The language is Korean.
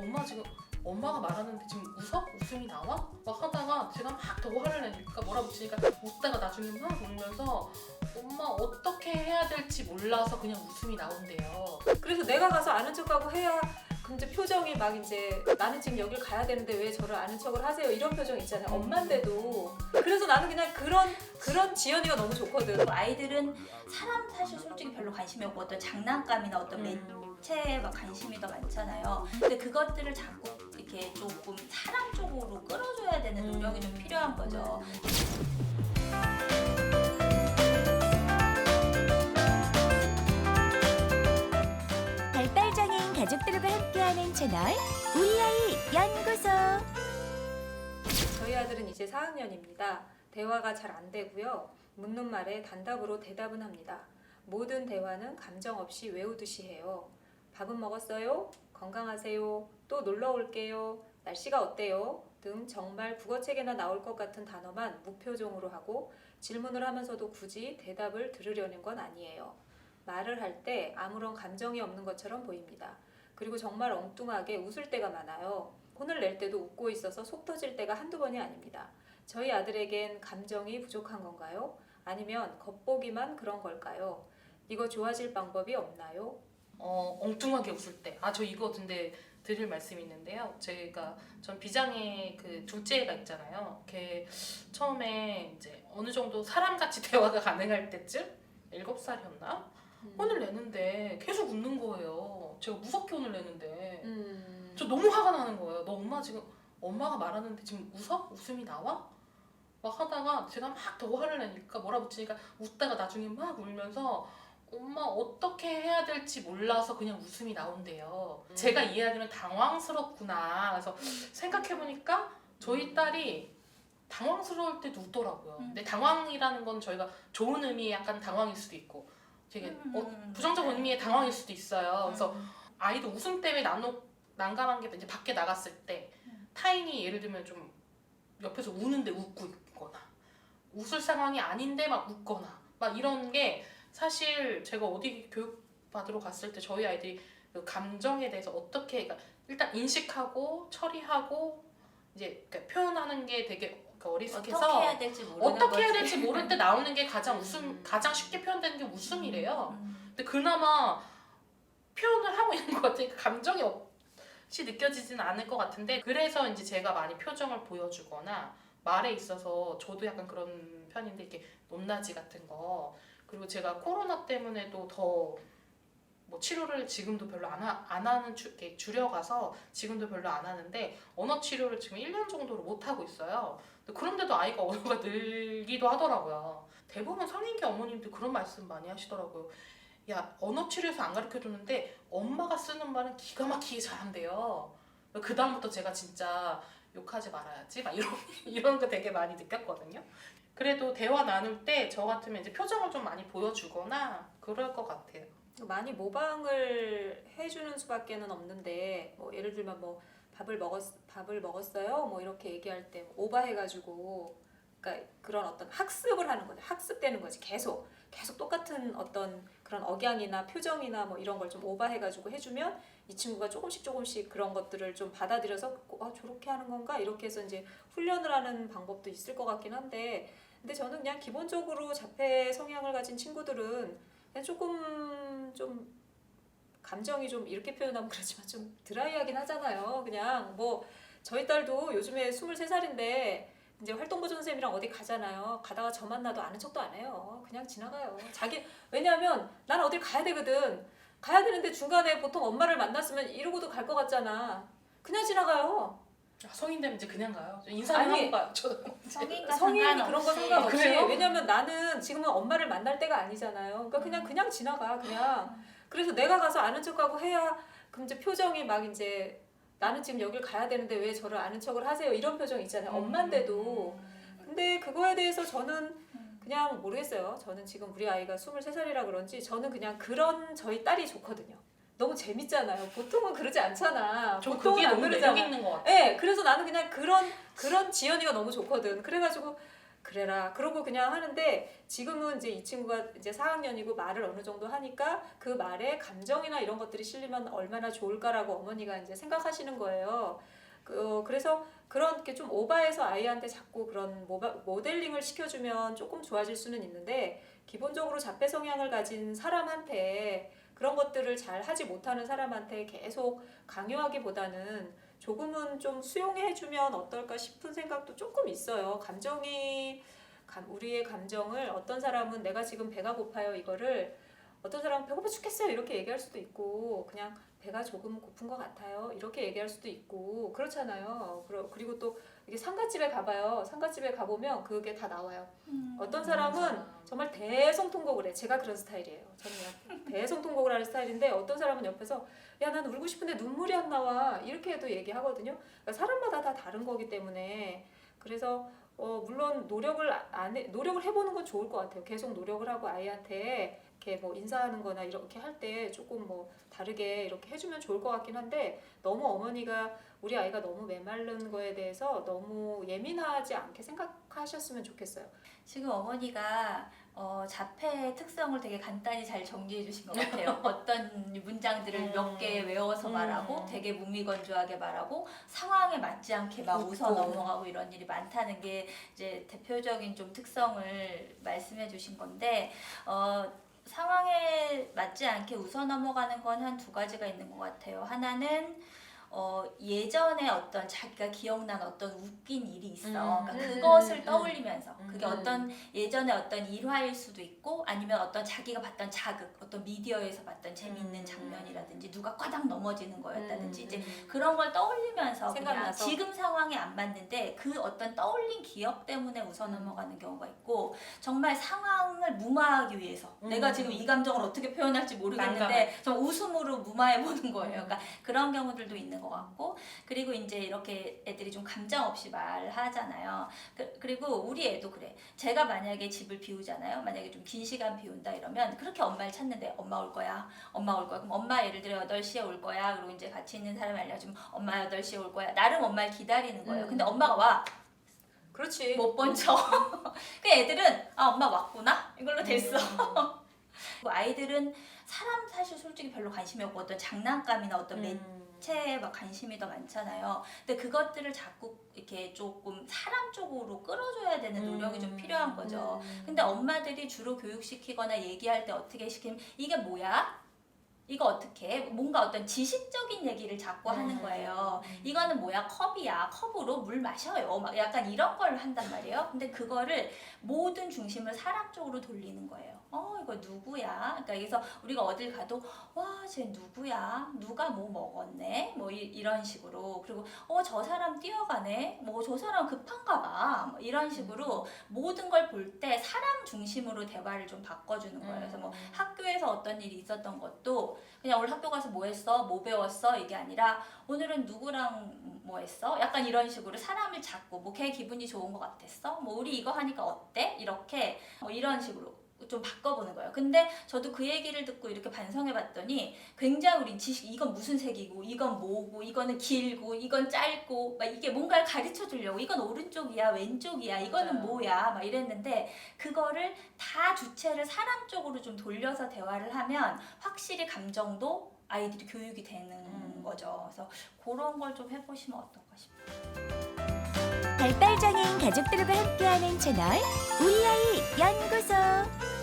엄마 지금 엄마가 말하는데 지금 웃어? 웃음이 나와? 막 하다가 제가 막 더 화를 내니까 뭐라 붙이니까 웃다가 나중에 막 울면서 엄마 어떻게 해야 될지 몰라서 그냥 웃음이 나온대요. 그래서 내가 가서 아는 척하고 해야 근데 표정이 막 이제 나는 지금 여길 가야 되는데 왜 저를 아는 척을 하세요 이런 표정 있잖아요. 엄마인데도. 그래서 나는 그냥 그런 지연이가 너무 좋거든. 아이들은 사람 사실 솔직히 별로 관심이 없고 어떤 장난감이나 어떤 매체에 막 관심이 더 많잖아요. 근데 그것들을 자꾸 이렇게 조금 사람 쪽으로 끌어줘야 되는 노력이 좀 필요한 거죠. 발달장애인 가족들과 함께하는 채널 우리 아이 연구소. 저희 아들은 이제 4학년입니다. 대화가 잘 안 되고요. 묻는 말에 단답으로 대답은 합니다. 모든 대화는 감정 없이 외우듯이 해요. 밥은 먹었어요? 건강하세요? 또 놀러 올게요? 날씨가 어때요? 등 정말 국어책에나 나올 것 같은 단어만 무표정으로 하고 질문을 하면서도 굳이 대답을 들으려는 건 아니에요. 말을 할 때 아무런 감정이 없는 것처럼 보입니다. 그리고 정말 엉뚱하게 웃을 때가 많아요. 혼을 낼 때도 웃고 있어서 속 터질 때가 한두 번이 아닙니다. 저희 아들에겐 감정이 부족한 건가요? 아니면 겉보기만 그런 걸까요? 이거 좋아질 방법이 없나요? 엉뚱하게 웃을 때. 저 이거 근데 드릴 말씀이 있는데요. 전 비장애 그 둘째 애가 있잖아요. 걔 처음에 이제 어느 정도 사람같이 대화가 가능할 때쯤 7살이었나? 혼을 내는데 계속 웃는 거예요. 제가 무섭게 혼을 내는데 저 너무 화가 나는 거예요. 너 엄마 지금 엄마가 말하는데 지금 웃어? 웃음이 나와? 막 하다가 제가 막 더 화를 내니까 뭐라 붙이니까 웃다가 나중에 막 울면서 엄마 어떻게 해야 될지 몰라서 그냥 웃음이 나온대요. 제가 이해하기는 당황스럽구나. 그래서 생각해보니까 저희 딸이 당황스러울 때도 웃더라고요. 근데 당황이라는 건 저희가 좋은 의미의 약간 당황일 수도 있고 되게 부정적 의미의 당황일 수도 있어요. 그래서 아이도 웃음 때문에 난감한 게 이제 밖에 나갔을 때 타인이 예를 들면 좀 옆에서 우는데 웃고 있거나 웃을 상황이 아닌데 막 웃거나 막 이런 게 사실 제가 어디 교육 받으러 갔을 때 저희 아이들이 그 감정에 대해서 어떻게 그러니까 일단 인식하고 처리하고 이제 그러니까 표현하는 게 되게 어리숙해서 어떻게 해야 될지 모르는 어떻게 해야 거지. 될지 모를 때 나오는 게 가장 가장 쉽게 표현되는 게 웃음이래요. 근데 그나마 표현을 하고 있는 것 같으니까 감정이 없이 느껴지지는 않을 것 같은데 그래서 이제 제가 많이 표정을 보여주거나 말에 있어서 저도 약간 그런 편인데 이렇게 높낮이 같은 거 그리고 제가 코로나 때문에도 더 뭐 치료를 지금도 별로 안 하는 이렇게 줄여가서 지금도 별로 안 하는데 언어 치료를 지금 1년 정도로 못 하고 있어요. 그런데도 아이가 언어가 늘기도 하더라고요. 대부분 성인기 어머님들 그런 말씀 많이 하시더라고요. 야 언어 치료에서 안 가르쳐 주는데 엄마가 쓰는 말은 기가 막히게 잘한대요. 그 다음부터 제가 진짜 욕하지 말아야지 막 이런 거 되게 많이 느꼈거든요. 그래도 대화 나눌 때 저 같으면 이제 표정을 좀 많이 보여주거나 그럴 것 같아요. 많이 모방을 해주는 수밖에는 없는데 뭐 예를 들면 뭐 밥을 먹었어요 뭐 이렇게 얘기할 때 오버해가지고 그러니까 그런 어떤 학습을 하는 거지 학습되는 거지 계속 똑같은 어떤 그런 억양이나 표정이나 뭐 이런 걸 좀 오버해가지고 해주면 이 친구가 조금씩 그런 것들을 좀 받아들여서 저렇게 하는 건가 이렇게 해서 이제 훈련을 하는 방법도 있을 것 같긴 한데 근데 저는 그냥 기본적으로 자폐 성향을 가진 친구들은 그냥 조금 좀 감정이 좀 이렇게 표현하면 그렇지만 좀 드라이하긴 하잖아요. 그냥 뭐 저희 딸도 요즘에 23살인데 이제 활동보조 선생님이랑 어디 가잖아요. 가다가 저 만나도 아는 척도 안 해요. 그냥 지나가요. 왜냐하면 나는 어딜 가야 되거든. 가야 되는데 중간에 보통 엄마를 만났으면 이러고도 갈 것 같잖아. 그냥 지나가요. 성인 되면 이제 그냥 가요. 인사는 하고 가요. 성인과 성인이 상관없이. 그런 거 상관없이 그래요? 왜냐면 나는 지금은 엄마를 만날 때가 아니잖아요. 그러니까 그냥 지나가 그냥. 그래서 내가 가서 아는 척하고 해야 그럼 이제 표정이 막 이제 나는 지금 여길 가야 되는데 왜 저를 아는 척을 하세요 이런 표정 있잖아요. 엄마인데도. 근데 그거에 대해서 저는 그냥 모르겠어요. 저는 지금 우리 아이가 23살이라 그런지 저는 그냥 그런 저희 딸이 좋거든요. 너무 재밌잖아요. 보통은 그러지 않잖아. 저 보통은 그게 안 너무 그러잖아. 매력 있는 것 같아요. 네, 그래서 나는 그냥 그런 지연이가 너무 좋거든. 그래가지고 그래라. 그러고 그냥 하는데 지금은 이제 이 친구가 이제 4학년이고 말을 어느 정도 하니까 그 말에 감정이나 이런 것들이 실리면 얼마나 좋을까라고 어머니가 이제 생각하시는 거예요. 그래서 그런 게 좀 오바해서 아이한테 자꾸 그런 모델링을 시켜주면 조금 좋아질 수는 있는데 기본적으로 자폐 성향을 가진 사람한테 그런 것들을 잘 하지 못하는 사람한테 계속 강요하기보다는 조금은 좀 수용해주면 어떨까 싶은 생각도 조금 있어요. 우리의 감정을 어떤 사람은 내가 지금 배가 고파요 이거를 어떤 사람은 배고파 죽겠어요 이렇게 얘기할 수도 있고 그냥 배가 조금 고픈 것 같아요 이렇게 얘기할 수도 있고 그렇잖아요. 그리고 또 이게 상갓집에 가봐요. 상갓집에 가보면 그게 다 나와요. 어떤 사람은 맞아. 정말 대성통곡을 해. 제가 그런 스타일이에요. 저는 그냥 대성통곡을 하는 스타일인데 어떤 사람은 옆에서 야 난 울고 싶은데 눈물이 안 나와 이렇게 해도 얘기하거든요. 그러니까 사람마다 다 다른 거기 때문에 그래서 물론 노력을 해보는 건 좋을 것 같아요. 계속 노력을 하고 아이한테 이렇게 뭐 인사하는 거나 이렇게 할 때 조금 뭐 다르게 이렇게 해주면 좋을 것 같긴 한데 너무 어머니가 우리 아이가 너무 메마른 거에 대해서 너무 예민하지 않게 생각하셨으면 좋겠어요. 지금 어머니가 자폐의 특성을 되게 간단히 잘 정리해 주신 것 같아요. 어떤 문장들을 몇 개 외워서 말하고 되게 무미건조하게 말하고 상황에 맞지 않게 막 웃어 넘어가고 이런 일이 많다는 게 이제 대표적인 좀 특성을 말씀해 주신 건데 상황에 맞지 않게 웃어 넘어가는 건 한 두 가지가 있는 것 같아요. 하나는 예전에 어떤 자기가 기억난 어떤 웃긴 일이 있어. 그러니까 그것을 떠올리면서 그게 어떤 예전에 어떤 일화일 수도 있고 아니면 어떤 자기가 봤던 자극, 어떤 미디어에서 봤던 재미있는 장면이라든지 누가 꽈당 넘어지는 거였다든지 이제 그런 걸 떠올리면서 그냥 생각나서. 지금 상황에 안 맞는데 그 어떤 떠올린 기억 때문에 웃어 넘어가는 경우가 있고 정말 상황을 무마하기 위해서 내가 지금 이 감정을 어떻게 표현할지 모르겠는데 좀 웃음으로 무마해 보는 거예요. 그러니까 그런 경우들도 있는 것 같고 그리고 이제 이렇게 애들이 좀 감정 없이 말하잖아요. 그리고 우리 애도 그래. 제가 만약에 집을 비우잖아요. 만약에 좀 긴 시간 비운다 이러면 그렇게 엄마를 찾는데 엄마 올 거야. 엄마 올 거야. 그럼 엄마 예를 들어 8시에 올 거야. 그리고 이제 같이 있는 사람이 알려주면 엄마 8시에 올 거야. 나름 엄마를 기다리는 거예요. 근데 엄마가 와. 그렇지. 못 본 척. 그 애들은 아 엄마 왔구나 이걸로 됐어. 아이들은 사람 사실 솔직히 별로 관심이 없고 어떤 장난감이나 어떤 매체에 막 관심이 더 많잖아요. 근데 그것들을 자꾸 이렇게 조금 사람 쪽으로 끌어줘야 되는 노력이 좀 필요한 거죠. 근데 엄마들이 주로 교육시키거나 얘기할 때 어떻게 시키면 이게 뭐야? 이거 어떻게 뭔가 어떤 지식적인 얘기를 자꾸 하는 거예요. 이거는 뭐야? 컵이야. 컵으로 물 마셔요. 막 약간 이런 걸 한단 말이에요. 근데 그거를 모든 중심을 사람 쪽으로 돌리는 거예요. 이거 누구야? 그러니까 여기서 우리가 어딜 가도 와, 쟤 누구야? 누가 뭐 먹었네? 뭐 이런 식으로. 그리고 저 사람 뛰어가네? 뭐 저 사람 급한가 봐. 뭐 이런 식으로 모든 걸 볼 때 사람 중심으로 대화를 좀 바꿔주는 거예요. 그래서 뭐 학교에서 어떤 일이 있었던 것도 그냥 오늘 학교 가서 뭐 했어? 뭐 배웠어? 이게 아니라 오늘은 누구랑 뭐 했어? 약간 이런 식으로 사람을 잡고 뭐 걔 기분이 좋은 것 같았어? 뭐 우리 이거 하니까 어때? 이렇게 이런 식으로 좀 바꿔보는 거예요. 근데 저도 그 얘기를 듣고 이렇게 반성해봤더니 굉장히 우리 지식 이건 무슨 색이고 이건 뭐고 이거는 길고 이건 짧고 막 이게 뭔가를 가르쳐 주려고 이건 오른쪽이야 왼쪽이야 이거는 맞아요. 뭐야 막 이랬는데 그거를 다 주체를 사람 쪽으로 좀 돌려서 대화를 하면 확실히 감정도 아이들이 교육이 되는 거죠. 그래서 그런 걸 좀 해보시면 어떨까 싶어요. 발달장애인 가족들과 함께하는 채널 우리 아이 연구소.